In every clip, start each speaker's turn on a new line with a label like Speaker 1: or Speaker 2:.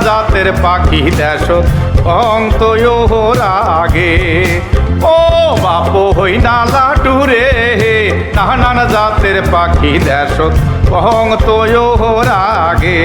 Speaker 1: জাতের পাখি দেশ অন্ত রাগে। ও বাপ হই না লাটুরে নানান জাতের পাখি দেশ অন্ত রাগে।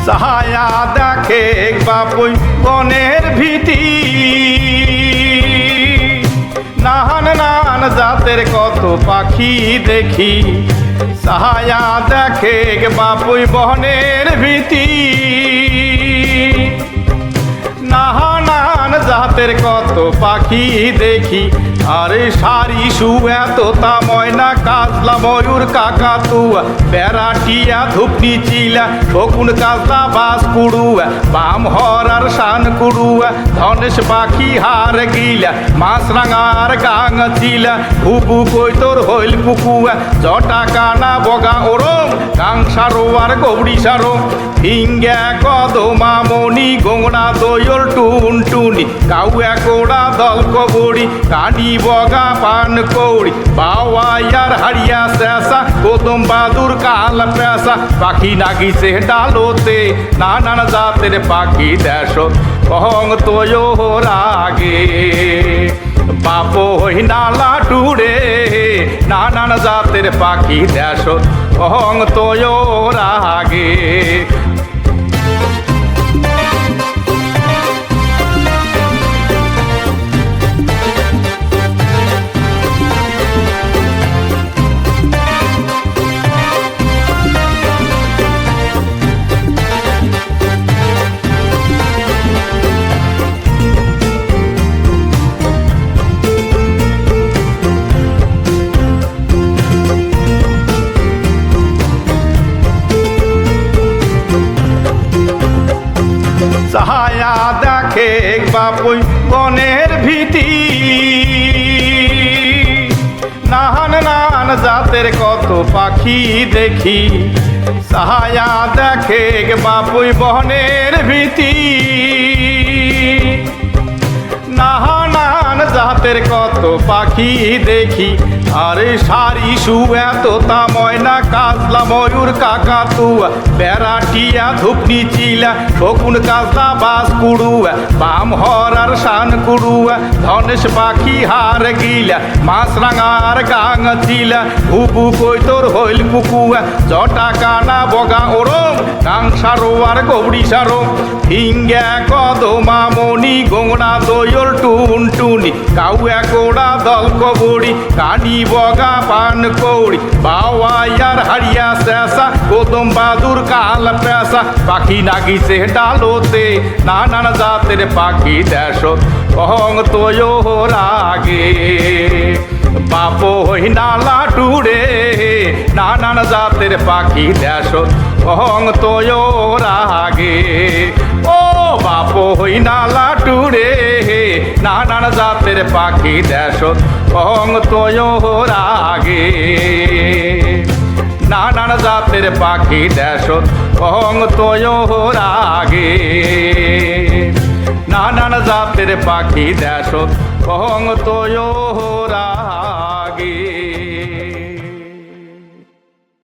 Speaker 1: ছায়া দেখে বাপুই বনের ভীতি, নানান নানান জাতের কত পাখি দেখি। ছায়া দেখে বাপুই বনের ভীতি, নানান জাতের কত পাখি দেখি। আরে সারি শুয়া তোতা ময়না কাজলা ময়ূর কাকাতুয়া বেড়াটিয়া ধুপনি চিলা শকুন কাজলা বাস কুড়ুয়া বাম হরার শান কুড়ুয়া ধনেশ পাখি হার গিলা মাছরাঙার গাং চিলা হুবু কৈতর হইল পুকুয়া জটা কানা বগা ওরম গাংসারো আর গৌড়ি সারো হিঙ্গা কদমা মণি গোংড়া দইল টুন টুনি কাউয়া কোড়া দল কবড়ি কানি বগা পান কৌড়ি বাওয়াইয়ার হারিয়া শেষা কদম বাদুর কাল পেশা পাখি নাগিছে ডালোতে নানান জাতের পাখি দেশ কহং তোয় রাগে। বাপ হই না লাটুরে নানান জাতের পাখি দেশ কহং তোয় রাগে। ছায়া দেখে বাপুই বনের ভীতি, নানান নানান জাতের কত পাখি দেখি। ছায়া দেখে বাপুই বনের ভীতি, নানান জাতের কত পাখি দেখি। আরে সারি শুয়া তোতা ময়না কাজলা ময়ূর কাকাতুয়া বেড়াটিয়া ধুপনি চিলা শকুন কাজলা বাস কুড়ুয়া বাম হরার শান কুড়ুয়া ধনেশ পাখি হার গিলা মাছরাঙার গাং চিলা হুবু কৈতর হইল পুকুয়া জটা কানা বগা ওরম গাংসারো আর গৌড়ি সারো হিঙ্গা কদমা মণি গোংড়া দইল টুন টুনি কাউয়া কোড়া দল কবড়ি কানি বগা পান কৌড়ি বাওয়াইয়ার হারিয়া শেষা কদম বাদুর কাল পেশা পাখি নাগিছে ডালোতে নানান জাতের পাখি দেশ কহং তোয় রাগে। বাপ হই না লাটুরে নানান জাতের পাখি দেশ কহং তোয় রাগে। ও বাপ হই না লাটুরে নানান জাতের পাখি দেশ কহং তোয় রাগে। নানান জাতের পাখি দেশ কহং তোয় রাগে। নানান জাতের পাখি দেশ কহং তোয় রাগে।